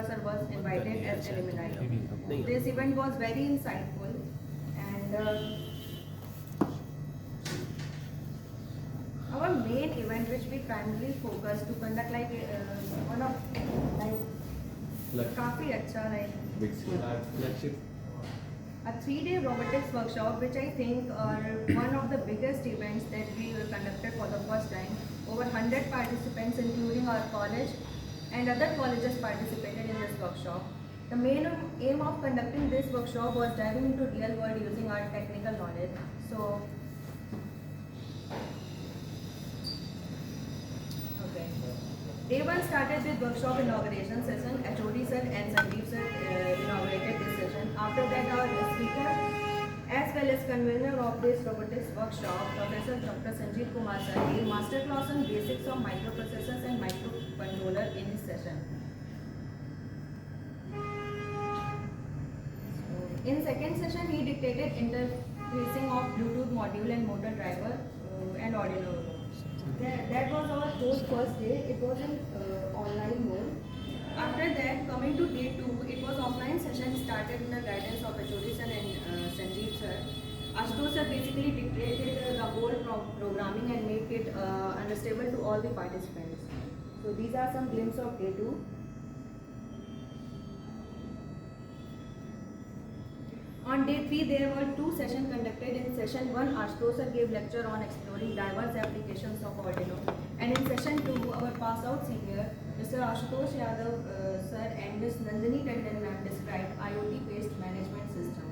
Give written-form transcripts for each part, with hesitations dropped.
sir was invited as alumni. This event was very insightful, and our main event, which we primarily focused to conduct like one of like काफी अच्छा like a 3-day robotics workshop, which I think are one of the biggest events that we conducted for the first time. Over 100 participants, including our college and other colleges, participated in this workshop. The main aim of conducting this workshop was diving into real world using our technical knowledge. So, okay. Day 1 started with workshop inauguration session. HOD sir and Sandeep sir inaugurated this session. After that, our speaker as well as convener of this robotics workshop, Professor Dr. Sanjeev Kumar sir, gave master class on basics of microprocessors and microcontroller in his session. In second session, he dictated interfacing of Bluetooth module and motor driver and Arduino. That was our whole first day. It was in online mode. After that, coming to day 2, it was offline session started in the guidance of HOD sir and Sanjeev sir. Ashutosh sir basically dictated the whole programming and make it understandable to all the participants. So these are some glimpses of day 2. On day 3, there were 2 sessions conducted. In session 1, Ashutosh sir gave lecture on exploring diverse applications of Arduino. And in session 2, our pass out senior, Mr. Ashutosh Yadav sir and Ms. Nandini Tandon ma'am described IoT-based management system.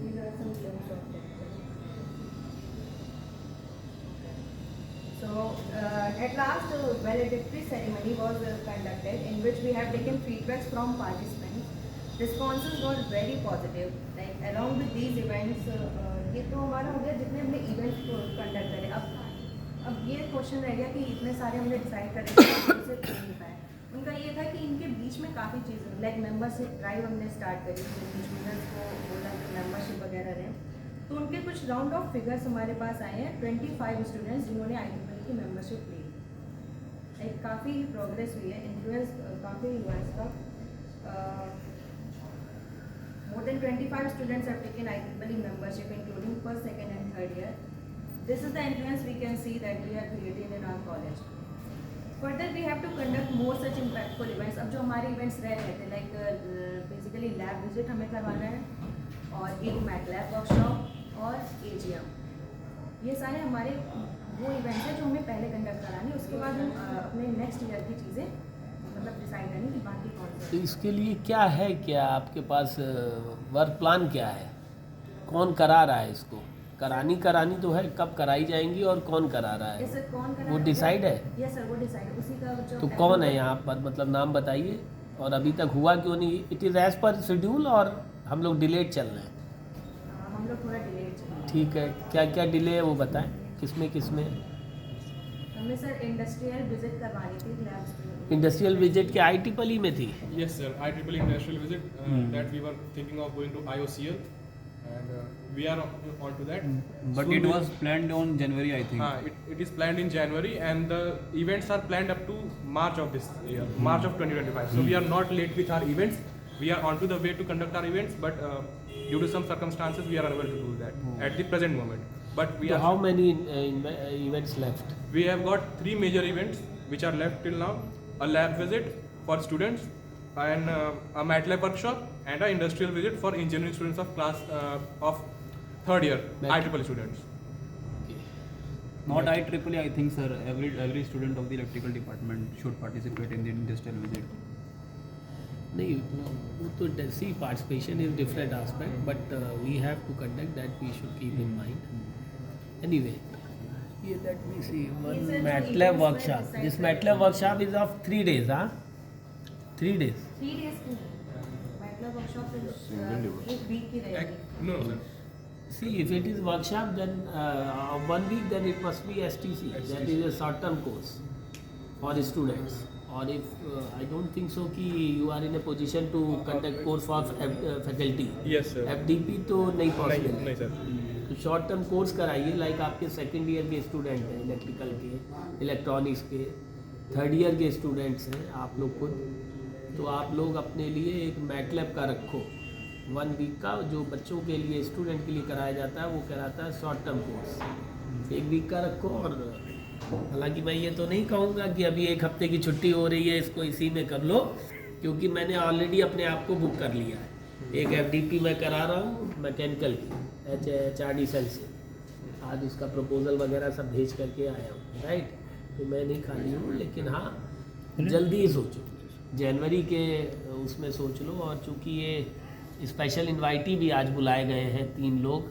These are some glimpses of lecture. So, at last, valedictory ceremony was conducted, in which we have taken feedbacks from participants. Responses were very positive. Like along with these events, ये तो हमारा हो गया जितने हमने events conduct करे. अब ये क्वेश्चन रह गया कि इतने सारे हमने डिसाइड करे से नहीं पाए. उनका ये था कि इनके बीच में काफ़ी चीज़ें लाइक मेंबरशिप ड्राइव हमने स्टार्ट करी, स्टूडेंट्स को बोला कि मेंबरशिप वगैरह रहे. तो उनके कुछ राउंड ऑफ फिगर्स हमारे पास आए हैं. 25 स्टूडेंट्स जिन्होंने IEEE की मेंबरशिप ली. एक काफ़ी प्रोग्रेस हुई है, इन्फ्लुएंस काफ़ी हुआ है इसका. More than 25 students have taken IEEE membership, including first, second, and third year. This is the influence we can see that we are creating in our college. Further, we have to conduct more such impactful events. अब जो हमारे events रह रहे थे, like basically lab visit हमें करवाना है, और एक MATLAB workshop और AGM. ये सारे हमारे वो events हैं जो हमें पहले conduct कराने. उसके बाद हम अपने next year की चीज़ें मतलब डिसाइड करनी कि बाकी कौन से. तो इसके लिए क्या है, क्या आपके पास वर्क प्लान क्या है, कौन करा रहा है इसको? करानी तो है, कब कराई जाएंगी और कौन करा रहा है? यस सर, कौन करा वो डिसाइड है? यस सर, वो डिसाइड उसी का जो. तो कौन है यहाँ पर, मतलब नाम बताइए, और अभी तक हुआ क्यों नहीं? It is as per schedule और हम लोग डिलेड चल रहे हैं? हम लोग थोड़ा डिलेड चल रहे हैं. ठीक है, क्या क्या डिले है वो बताएं, किसमें हमें सर इंडस्ट्रियल विजिट करवानी थी लैब्स में. इंडस्ट्रियल विजिट के IEEE में थी? Yes, sir. IEEE industrial visit that we were thinking of going to IOCL, and we are on to that. But Soon it was planned on January, I think. It is planned in January, and the events are planned up to March of this year, March of 2025. So we are not late with our events. We are on to the way to conduct our events, but due to some circumstances, we are unable to do that at the present moment. But we So are. how many events left? We have got 3 major events which are left till now: a lab visit for students, and a MATLAB workshop, and an industrial visit for engineering students of class of third year IEEE students. Not IEEE, I think, sir. Every student of the electrical department should participate in the industrial visit. नहीं, वो तो see participation is different aspect, but we have to conduct that, we should keep in mind. Anyway, ये let me see one MATLAB workshop. This MATLAB workshop is of 3 days, हाँ? 3 days. 3 days की मतलब workshop एक week की रहेगी. No, sir. See, if it is workshop, then 1 week, then it must be STC. That is a short-term course for students. Or if I don't think so कि you are in a position to conduct course for faculty. Yes, sir. FDP तो नहीं possible. नहीं sir. तो short term course कराइए, like आपके second year के student हैं electrical के, इलेक्ट्रॉनिक्स के, थर्ड ईयर के स्टूडेंट्स हैं आप लोग खुद, तो आप लोग अपने लिए एक मैटलैब का रखो 1 वीक का, जो बच्चों के लिए स्टूडेंट के लिए कराया जाता है वो कहलाता है शॉर्ट टर्म कोर्स। 1 वीक का रखो। और हालांकि मैं ये तो नहीं कहूँगा कि अभी 1 हफ्ते की छुट्टी हो रही है इसको इसी में कर लो, क्योंकि मैंने ऑलरेडी अपने आप को बुक कर लिया है। एक FDP मैं करा रहा हूँ मैकेनिकल की HRD सेल से, आज उसका प्रपोजल वगैरह सब भेज करके आया हूँ, राइट। तो मैं नहीं खाली हूँ, लेकिन हाँ जल्दी ही सोचो, जनवरी के उसमें सोच लो। और चूँकि ये स्पेशल इनवाइटी भी आज बुलाए गए हैं 3 लोग,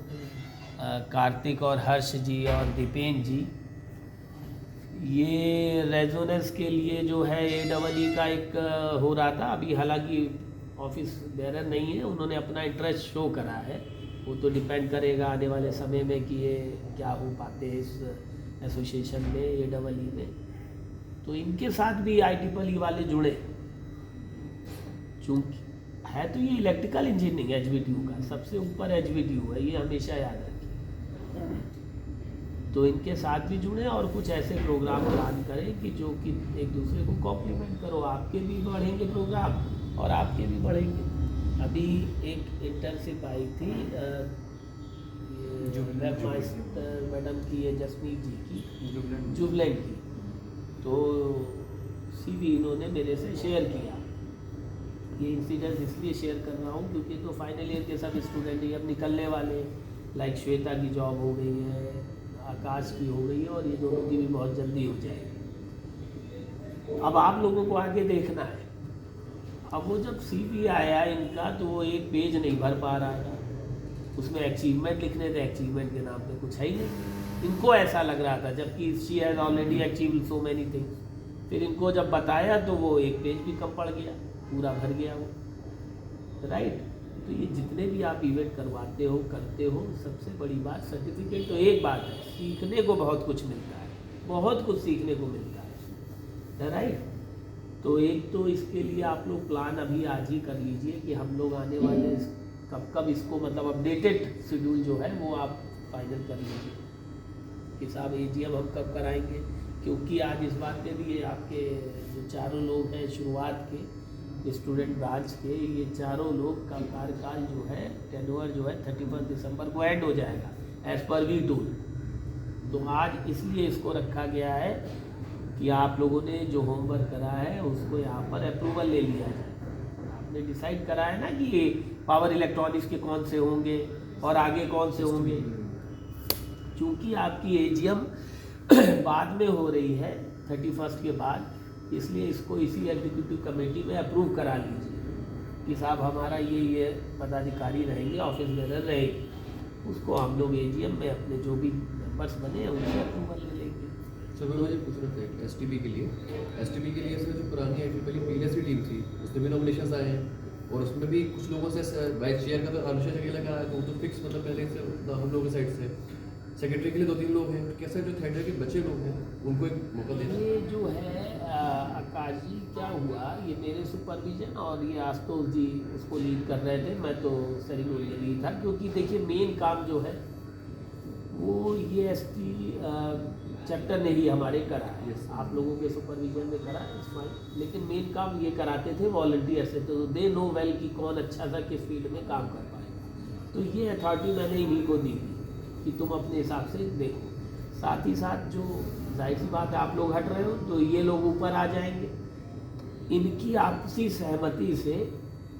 कार्तिक और हर्ष जी और दीपेन जी। ये रेजोनेंस के लिए जो है AEE का एक हो रहा था अभी, हालांकि ऑफिस बेरर नहीं है, उन्होंने अपना इंटरेस्ट शो करा है। वो तो डिपेंड करेगा आने वाले समय में कि ये क्या हो पाते हैं इस एसोसिएशन में AEE में। तो इनके साथ भी IEEE वाले जुड़े, चूँकि है तो ये इलेक्ट्रिकल इंजीनियरिंग HVTU का सबसे ऊपर HVTU है, ये हमेशा याद रखें। तो इनके साथ भी जुड़े और कुछ ऐसे प्रोग्राम प्लान करें कि जो कि एक दूसरे को कॉम्प्लीमेंट करो, आपके भी बढ़ेंगे प्रोग्राम और आपके भी बढ़ेंगे। अभी एक इंटर्नशिप आई थी वेब मास्टर मैडम की, ये जसमीत जी की, जुबलैंड की, तो CV इन्होंने मेरे से शेयर किया। ये इंसिडेंट इसलिए शेयर कर रहा हूँ क्योंकि तो फाइनल ईयर के सब स्टूडेंट ही अब निकलने वाले, लाइक श्वेता की जॉब हो गई है, आकाश की हो गई है, और ये दोनों की भी बहुत जल्दी हो जाएगी। अब आप लोगों को आगे देखना है। अब वो जब CV आया इनका तो वो 1 पेज नहीं भर पा रहा था, उसमें अचीवमेंट लिखने थे, अचीवमेंट के नाम पे कुछ है ही नहीं। इनको ऐसा लग रहा था, जबकि she has already achieved so many things. फिर इनको जब बताया तो वो 1 पेज भी कम पड़ गया, पूरा भर गया वो, राइट। तो ये जितने भी आप इवेंट करवाते हो करते हो, सबसे बड़ी बात सर्टिफिकेट तो एक बात है, सीखने को बहुत कुछ मिलता है, बहुत कुछ सीखने को मिलता है, राइट। तो एक तो इसके लिए आप लोग प्लान अभी आज ही कर लीजिए कि हम लोग आने वाले कब इसको मतलब अपडेटेड शेड्यूल जो है वो आप फाइनल कर लीजिए कि साहब AGM हम कब कराएंगे। क्योंकि आज इस बात पे भी आपके जो चारों लोग हैं शुरुआत के स्टूडेंट ब्रांच के, ये चारों लोग का कार्यकाल जो है, टेन्योर जो है 31 दिसंबर को एंड हो जाएगा एज पर वी टूल। तो आज इसलिए इसको रखा गया है कि आप लोगों ने जो होमवर्क करा है उसको यहाँ पर अप्रूवल ले लिया जाए। आपने डिसाइड करा है ना कि पावर इलेक्ट्रॉनिक्स के कौन से होंगे और आगे कौन से होंगे। चूँकि आपकी AGM बाद में हो रही है 31 के बाद, इसलिए इसको इसी एग्जीक्यूटिव कमेटी में अप्रूव करा लीजिए कि साहब हमारा ये पदाधिकारी रहेंगे, ऑफिस बेरर रहेगी, उसको हम लोग AGM में अपने जो भी मेंबर्स बने हैं उनसे अप्रूवल ले लेंगे। सर मैं मुझे पूछ रहा था STB के लिए सर जो पुरानी IEEE प्रीवियस की टीम थी उसमें भी नॉमिनेशंस आए हैं और उसमें भी कुछ लोगों से वाइस चेयर का तो अनुशा शकीला का आया तो फिक्स मतलब पहले से हम लोगों की साइड से, सेक्रेटरी के लिए 2-3 लोग हैं, कैसे जो थर्ड ईयर के बच्चे लोग हैं उनको एक मौका देना। ये जो है आकाश जी क्या हुआ, ये मेरे सुपरविजन और ये आशुतोष जी उसको लीड कर रहे थे, मैं तो सेरेमोनियली था। क्योंकि देखिए मेन काम जो है वो ये ST चैप्टर ने ही हमारे करा है, आप लोगों के सुपरविजन में करा है, लेकिन मेन काम ये कराते थे वॉलंटियर से, तो दे नो वेल कि कौन अच्छा सा किस फील्ड में काम कर पाएगा। तो ये अथॉरिटी मैंने इन्हीं को दी थी कि तुम अपने हिसाब से देखो। साथ ही साथ जो जाहिर सी बात है आप लोग हट रहे हो तो ये लोग ऊपर आ जाएंगे। इनकी आपसी सहमति से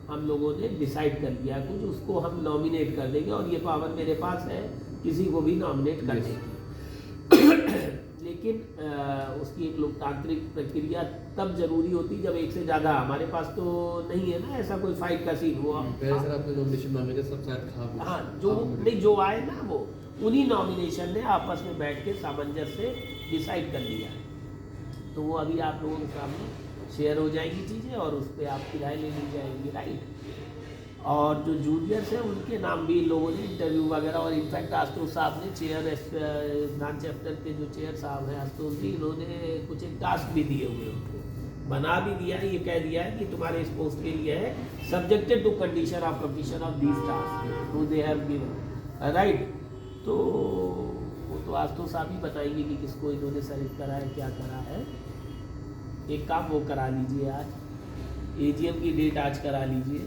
हम लोगों ने डिसाइड कर लिया कुछ, उसको हम नॉमिनेट कर देंगे और ये पावर मेरे पास है किसी को भी नॉमिनेट करने की। लेकिन उसकी एक लोकतांत्रिक प्रक्रिया तब जरूरी होती जब एक से ज़्यादा, हमारे पास तो नहीं है ना ऐसा कोई फाइट का सीन हुआ। पहले सर आपने नॉमिनेशन मांगे थे सब शायद खा, हाँ जो नहीं जो आए ना वो उन्हीं नॉमिनेशन ने आपस में बैठ के सामंजस्य से डिसाइड कर लिया है। तो वो अभी आप लोगों के सामने शेयर हो जाएगी चीज़ें और उस पर आपकी राय ले ली जाएगी, राइट। और जो जूनियर्स हैं उनके नाम भी इन लोगों ने इंटरव्यू वगैरह, और इनफैक्ट आशुतोष साहब ने चेयर ब्रांच चैप्टर के जो चेयर साहब हैं आशुतोष जी, इन्होंने कुछ एक टास्क भी दिए हुए उनको, बना भी दिया है, ये कह दिया है कि तुम्हारे इस पोस्ट के लिए है subjected to condition of completion of these task to they have given, right. तो वो तो आशुतोष साहब ही बताएंगे कि किसको इन्होंने सेलेक्ट करा है क्या करा है। एक काम वो करा लीजिए आज, AGM की डेट आज करा लीजिए।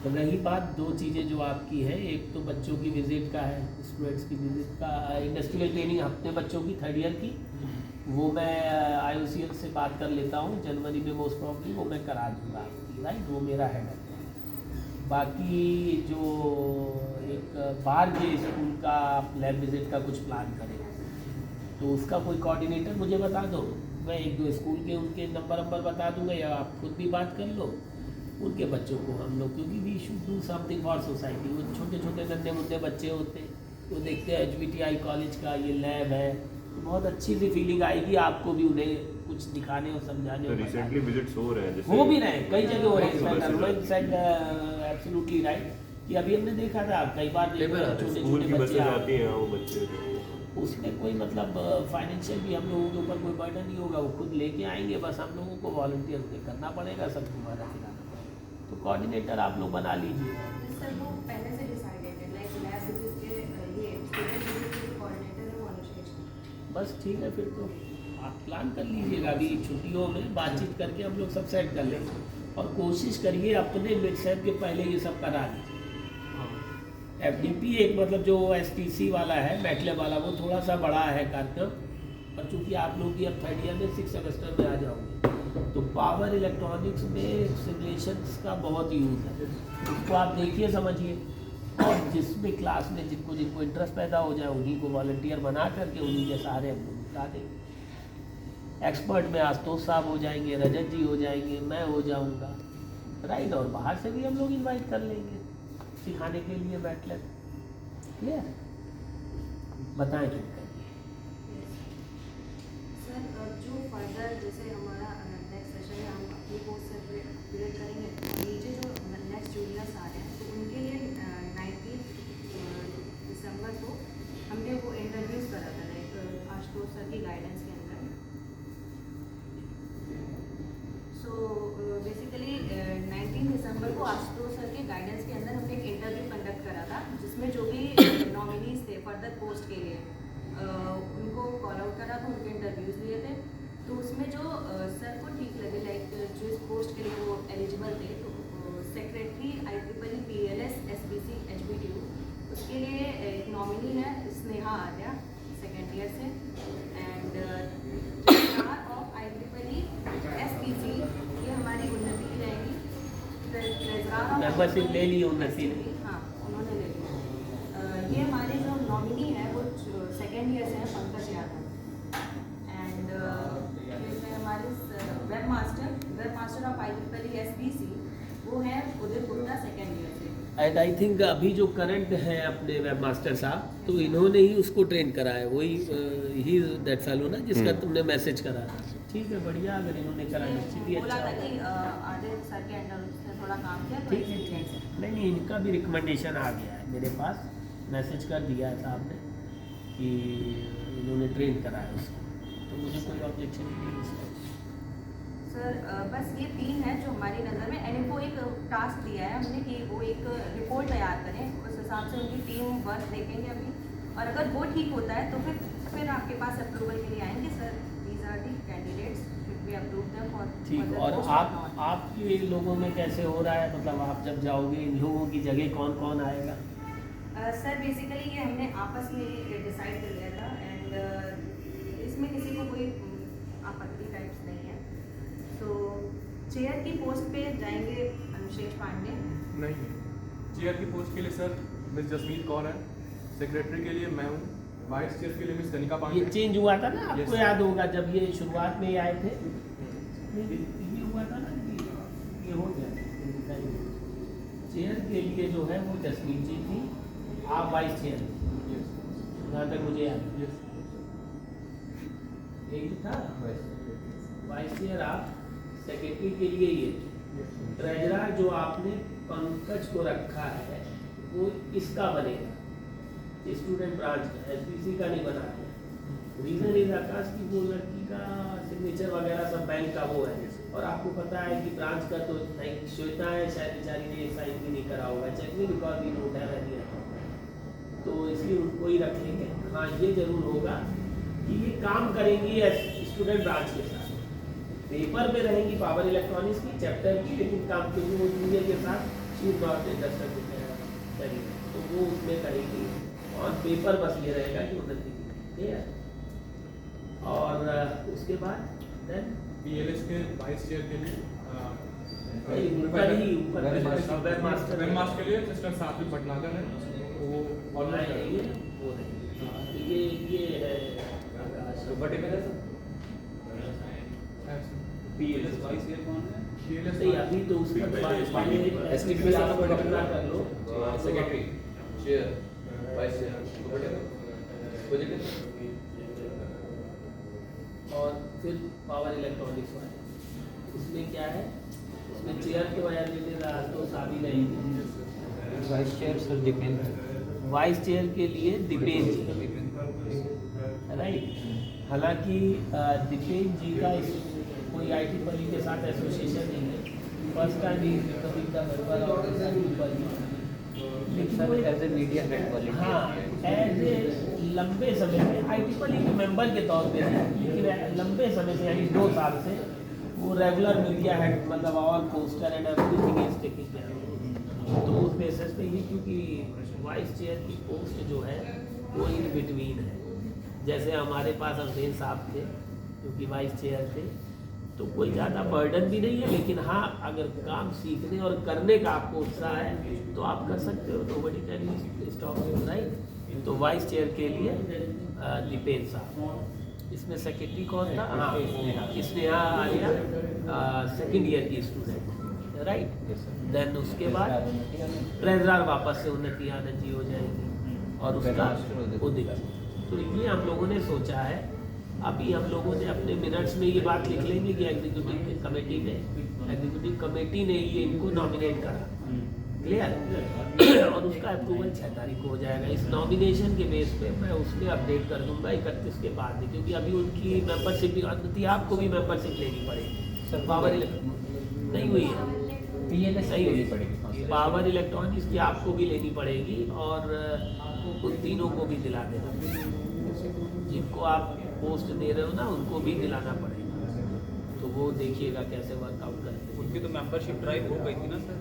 तो रही बात दो चीज़ें जो आपकी है, एक तो बच्चों की विज़िट का है, स्टूडेंट्स की विज़िट का, इंडस्ट्रियल ट्रेनिंग अपने बच्चों की 3rd ईयर की, वो मैं IOCL से बात कर लेता हूँ, जनवरी में मोस्ट प्रॉब्ली वो मैं करा दूँगा आपकी, राइट, वो मेरा है। बाकी जो एक बाहर के स्कूल का आप लैब विज़िट का कुछ प्लान करें तो उसका कोई कोऑर्डिनेटर मुझे बता दो, मैं 1-2 स्कूल के उनके नंबर बता दूंगा, या आप खुद भी बात कर लो उनके बच्चों को हम लोग, क्योंकि we should do something for society. वो छोटे छोटे नन्हे मुन्ने बच्चे होते हैं, वो देखते हैं HBTI कॉलेज का ये लैब है, तो बहुत अच्छी सी फीलिंग आएगी आपको भी उन्हें कुछ दिखाने और समझाने और रिसेंटली विजिट्स हो रहे हैं, जैसे हो भी रहे हैं, कई जगह हो रहे सुबह हैं। एब्सोल्युटली राइट, कि अभी हमने देखा था कई बार छोटे स्कूल छोटे की बसें बच्चे आती हैं, वो बच्चे उसमें कोई मतलब फाइनेंशियल भी हम लोगों के ऊपर कोई बर्डन नहीं होगा, वो खुद लेके आएंगे, बस हम लोगों को वॉलंटियर करना पड़ेगा, सब तुम्हारा खिलाना पड़ेगा। तो कोऑर्डिनेटर आप लोग बना लीजिए। सर वो पहले से डिसाइडेड है, लाइक लैब विजिट के ये स्टूडेंट विजिट के कोऑर्डिनेटर है वो अनुशेष। बस ठीक है, फिर तो आप प्लान कर लीजिएगा, अभी छुट्टियों में बातचीत करके हम लोग सब सेट कर लेंगे, और कोशिश करिए अपने मिड सेम के पहले ये सब करा लीजिए। FDP एक मतलब जो STC वाला है, मैटलैब वाला, वो थोड़ा सा बड़ा है कार्यक्रम, पर चूँकि आप लोग भी अब 3rd ईयर में 6 सेमेस्टर में आ जाओगे, तो पावर इलेक्ट्रॉनिक्स में सिमुलेशंस का बहुत यूज़ है, उसको आप देखिए समझिए, और जिसमें क्लास में जिनको इंटरेस्ट पैदा हो जाए उन्हीं को वॉलंटियर बना करके उन्हीं के सहारे हम लोग बता देंगे। एक्सपर्ट में आशुतोष साहब हो जाएंगे, रजत जी हो जाएंगे, मैं हो जाऊंगा, राइट, और बाहर से भी हम लोग इनवाइट कर लेंगे सिखाने के लिए मैटलैब। क्लियर, बताएं क्यों सर जो फर्दर जैसे हमारा नेक्स्ट सेशन में हम अपनी कोर्स से पीरियड करेंगे, नीचे जो नेक्स्ट जूनियर्स आ रहे हैं तो उनके लिए 19 दिसंबर को हमने वो इंटरव्यूज़ करा था, लाइक आशुतोष सर की गाइडेंस के अंदर। सो बेसिकली 19 दिसंबर को आशुतोष सर के गाइडेंस के अंदर हमने एक इंटरव्यू कंडक्ट करा था, जिसमें जो भी नॉमिनीज थे फर्दर पोस्ट के लिए उनको कॉल आउट करा था, उनके इंटरव्यूज़ लिए थे। तो उसमें जो सर को ठीक लगे, लाइक जो इस पोस्ट के लिए वो एलिजिबल थे, तो secretary IEEE PLS SBC HBTU, उसके लिए एक नॉमिनी है स्नेहा आर्या 2nd ईयर से, एंड ऑफ IEEE SBC ये हमारी उन्नति की रहेगी। मेंबरशिप ले ली उन्नति ने? हाँ, उन्होंने ले लिया। ये हमारे जो नॉमिनी है वो 2nd ईयर से हैं, पंकज यादव, एंड हमारे web master of IEEE SBC वो है उदित गुप्ता 2nd ईयर से। एंड आई थिंक अभी जो करंट है अपने वेब मास्टर साहब, तो इन्होंने ही उसको ट्रेन करा है, वही ही दैट फेलो ना जिसका तुमने मैसेज करा। ठीक है, बढ़िया, अगर इन्होंने करा निश्चित ही बोला अच्छा था कि होगा। आदित्य सर के अंडर उसने थोड़ा काम किया, तो ठीक है, ठीक है, नहीं इनका भी रिकमेंडेशन आ गया है मेरे पास, मैसेज कर दिया है साहब ने कि इन्होंने ट्रेन करा है उसको, तो मुझे कोई ऑब्जेक्शन नहीं है इसका। सर बस ये 3 है जो हमारी नज़र में, एंड इनको एक टास्क दिया है हमने कि वो एक रिपोर्ट तैयार करें, उस हिसाब से उनकी टीम वर्क देखेंगे अभी, और अगर वो ठीक होता है तो फिर आपके पास अप्रूवल के लिए आएंगे। Sir these are the candidates, we approve them for. ठीक, और आपके लोगों में कैसे हो रहा है, मतलब आप जब जाओगे इन लोगों की जगह कौन कौन आएगा? सर बेसिकली ये हमने आपस में डिसाइड कर लिया था, एंड इसमें किसी को कोई आपत्ति टाइप्स नहीं है। तो चेयर की पोस्ट पे जाएंगे अनुशेष पांडे। नहीं, चेयर की पोस्ट के लिए सर मिस जसमीत कौर है, सेक्रेटरी के लिए मैं हूँ, वाइस चेयर के लिए मिस कनिका ये पांडे। चेंज हुआ था ना, आपको Yes. याद होगा जब ये शुरुआत में ये आए थे, ये हुआ था ना कि ये हो गया चेयर के लिए जो है वो जसमीत जी थी, आप वाइस चेयर, जहाँ तक मुझे याद है। एक था वाइस चेयर आप, सेक्रेटरी के लिए ये, ट्रेजरर जो आपने पंकज को रखा है वो इसका बनेगा, स्टूडेंट ब्रांच का, SBC का नहीं बना है। रीजन इज आकाश की वो लड़की का सिग्नेचर वगैरह सब बैंक का वो है, और आपको पता है कि ब्रांच का तो नहीं, श्वेता है शायद बेचारी ने साइन भी नहीं करा होगा, चेक नहीं, because we don't have any account, तो इसलिए उनको ही रखेंगे। हाँ, ये जरूर होगा कि ये काम करेंगी स्टूडेंट ब्रांच के साथ, पेपर पे रहेंगी पावर इलेक्ट्रॉनिक्स की चैप्टर की, लेकिन काम क्योंकि वो जूनियर के साथ शीट नॉट इंडस्ट्री करेंगे तो वो उसमें करेंगी और पेपर बस ये रहेगा कि उन्नति ठीक है। और उसके बाद देन PLS के वाइस चेयर के लिए ऊपर वेब मास्टर वेब मास्टर के लिए सिस्टर सात्विक भटनागर है, वो ऑलराउंडर ये है PLS वाइस ईयर कौन है? नहीं अभी तो उसका STB में सारा पढ़ना कर लो सेक्रेटरी चेयर वाइस चेयर और फिर पावर इलेक्ट्रॉनिक्स वाले उसमें क्या है, उसमें चेयर के वजह से तो शादी नहीं vice chair sir depend vice chair के लिए दीपेंद्र राइट। हालांकि दीपेंद्र जी का कोई IT पली के साथ एसोसिएशन नहीं है, फर्स्ट टाइम ही कभी का मेंबर और लेकिन वो एज ए मीडिया हेड वाले हाँ एज ए लंबे समय से IT पली के मेंबर के तौर पे है, लेकिन लंबे समय से यानी 2 साल से वो रेगुलर मीडिया हेड मतलब all poster and everything is taking care. तो उस बेसिस पे ही क्योंकि वाइस चेयर की पोस्ट जो है वो इन बिटवीन है, जैसे हमारे पास अफजैन साहब थे जो कि वाइस चेयर थे, तो कोई ज़्यादा बर्डन भी नहीं है, लेकिन हाँ अगर काम सीखने और करने का आपको उत्साह है तो आप कर सकते हो, तो बड़ी कैन स्टॉप यू राइट। तो वाइस चेयर के लिए दीपेंद्र साहब, इसमें सेक्रेटरी कौन था? हाँ स्नेहा आर्या सेकेंड ईयर की स्टूडेंट राइट। देन उसके बाद ट्रेजरर वापस से उन्नति आनंद जी हो जाएंगे और उसका उदित। तो ये हम लोगों ने सोचा है, अभी हम लोगों ने अपने मिनट्स में ये बात लिख लेंगे कि एग्जीक्यूटिव कमेटी ने ये इनको नॉमिनेट करा, क्लियर और उसका अप्रूवल 6 तारीख को हो जाएगा। इस नॉमिनेशन के बेस पे मैं उसमें अपडेट कर दूंगा 31 के बाद में, क्योंकि अभी उनकी मेंबरशिप भी आपको भी मेंबरशिप लेनी पड़ेगी सर। पावर नहीं हुई है, PLS नहीं हुई पड़ेगी पावर इलेक्ट्रॉनिक्स की आपको भी लेनी पड़ेगी और उन तीनों को भी दिला देना, जिनको आप पोस्ट दे रहे हो ना उनको भी दिलाना पड़ेगा। तो वो देखिएगा कैसे वर्कआउट करते हैं। उनकी तो मेंबरशिप ड्राइव हो गई थी ना सर,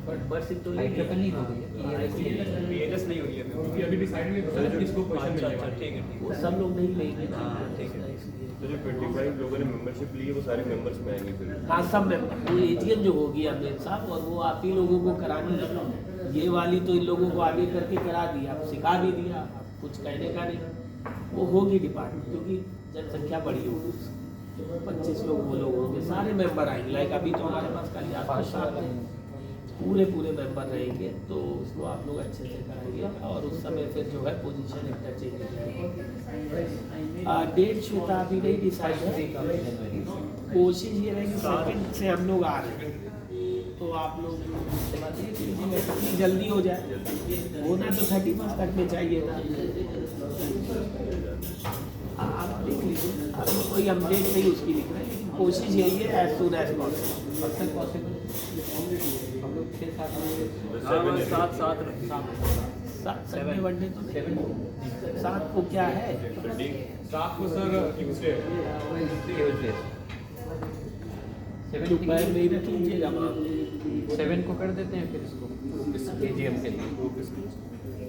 मेंबरशिप तो नहीं हो गई है, PLS नहीं हुई है क्योंकि अभी डिसाइड नहीं किया है किसको क्वेश्चन मिलेगा। ठीक है वो सब लोग नहीं लेंगे ना, ठीक है। इसलिए तो जो 25 लोगों ने मेंबरशिप ली है वो सारे मेंबर्स में आएंगे फिर। हाँ सब मेंबर वो AGM जो होगी अमीर साहब, और वो आप ही लोगों को करानी है। ये वाली तो इन लोगों को आगे करके करा दिया, आप सिखा भी दिया, आप कुछ कहने का नहीं। वो होगी डिपार्टमेंट क्योंकि जनसंख्या बड़ी होगी, 25 लोग वो लोग होंगे, सारे मेंबर आएंगे। लाइक अभी तो हमारे पास खाली आप पूरे मेंबर रहेंगे, तो उसको आप लोग अच्छे से कराएंगे और उस समय फिर जो है पोजीशन इंटरचेंज हो जाएगी। डेट शुदा अभी नहीं डिसाइड है, कोशिश ये रहेगी सेकंड से हम लोग आ रहे हैं, तो आप लोग देख लीजिए जल्दी हो जाए, होना तो 31 तक में चाहिए था। आप देख लीजिए, अभी कोई हम डेट नहीं उसकी लिख रहे हैं, लेकिन कोशिश यही है एज सून एज पॉसिबल। हम लोग 6-7 संडे वनडे तो नहीं, 7 को क्या है? 7 को सर ट्यूसडे दोपहर में ही रख लीजिएगा, 7 को कर देते हैं फिर इसको AGM के लिए।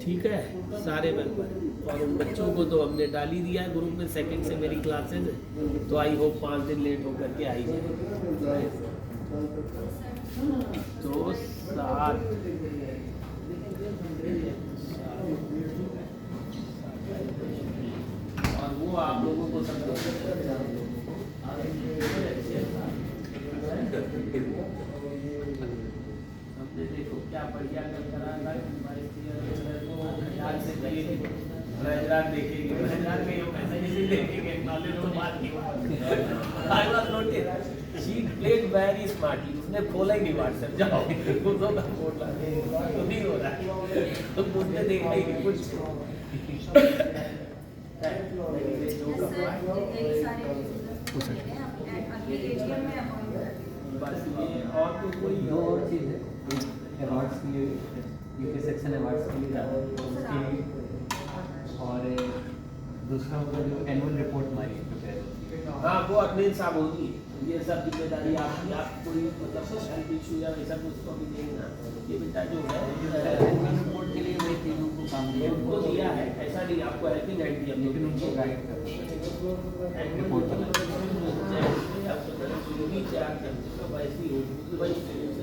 ठीक है सारे मेंबर। और उन बच्चों को तो हमने डाल ही दिया है ग्रुप में, सेकंड से मेरी क्लासेज है, तो आई होप 5 दिन लेट होकर के आई जाए। तो 7 और वो आप लोगों को हमने देखो क्या बढ़िया कर करा था देखेंगे शी प्लेड वेरी स्मार्टली, उसने खोला ही नहीं व्हाट्सएप, जाओ दूसरों का फोन ला तो नहीं हो रहा है, तो मुझे देखना ही नहीं कुछ। बस ये और तो कोई दो और चीज़ है, अवार्ड्स के लिए यूके सेक्शन अवार्ड्स के लिए जाना है उसके लिए, और दूसरा होगा जो एनुअल रिपोर्ट हमारी प्रिपेयर होती है। हाँ वो अरविंद साहब होगी, ये सब जिम्मेदारी आपकी, आप कोई मतलब हेल्थ इशू या वैसा कुछ को भी देना, ये बेटा जो है रिपोर्ट के लिए वही तीनों को काम दिया उनको दिया है, ऐसा नहीं आपको हेल्पिंग हैंड दिया, लेकिन उनको गाइड कर रिपोर्ट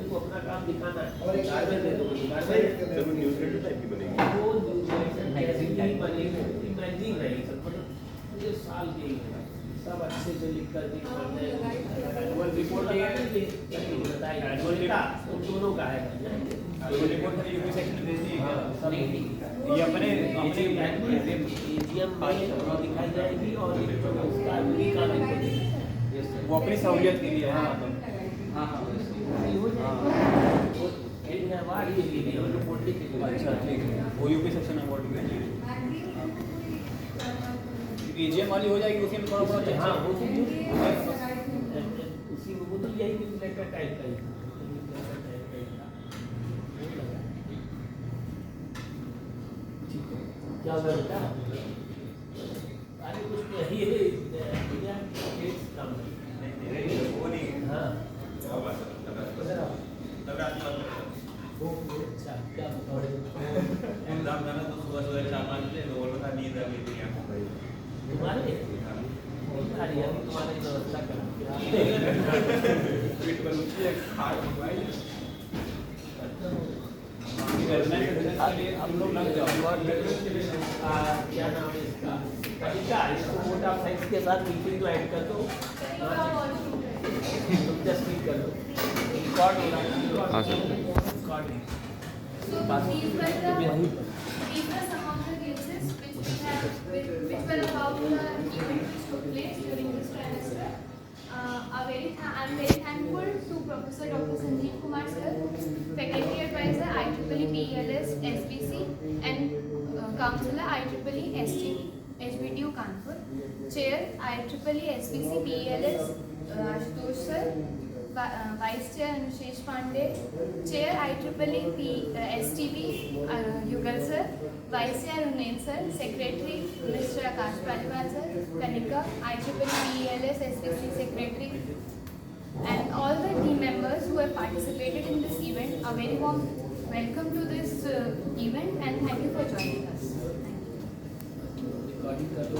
को अपना काम दिखाना है, गार्डन दे दो, गार्डन सर वो न्यूज़लेटर टाइप की बनेगी। वो मैगजीन बनेगी, मैगजीन नहीं सब मतलब मुझे साल के ही है, सब अच्छे से लिख कर के एनुअल रिपोर्ट बताइए, एनुअल का उन दोनों का है रिपोर्ट यूपी सेक्शन भेज दिए ये अपने एजीएम में दिखाई जाएगी और उसका वो अपनी सहूलियत के लिए है। अवार्ड के लिए और रिपोर्ट के लिए। अच्छा ठीक है, वो यूपी सेक्शन अवार्ड के लिए एजीएम वाली हो जाएगी, उसी में थोड़ा बहुत हाँ वो तो उसी में वो तो यही न्यूज़लेटर टाइप का ही था। क्या करता अरे कुछ नहीं हाँ अच्छा क्या तुम्हारे तुम्हारी व्यवस्था हम लोग क्या नाम है इसका कविता, इसको मोटा साइज के साथ मीटिंग तो ऐड कर दो, तुम जस्ट क्लिक कर दो, रिकॉर्ड हो रहा हाँ sir. So these were some of the cases which were about the event which took place during this trimester. I'm very thankful to Professor Dr. Sanjeev Kumar sir, Faculty Advisor IEEE PELS SBC and Counselor IEEE STB HBTU Kanpur, Chair IEEE SBC PELS Ashutosh sir, Vice Chair Anushesh Pandey, Chair IEEE STB Yugal sir, Vice Chair Unain sir, Secretary Mr. Akash Paliwal sir, Kanika, IEEE PELS SBC Secretary, and all the team members who have participated in this event. A very warm welcome to this event and thank you for joining us. Thank you. Recording कर दो।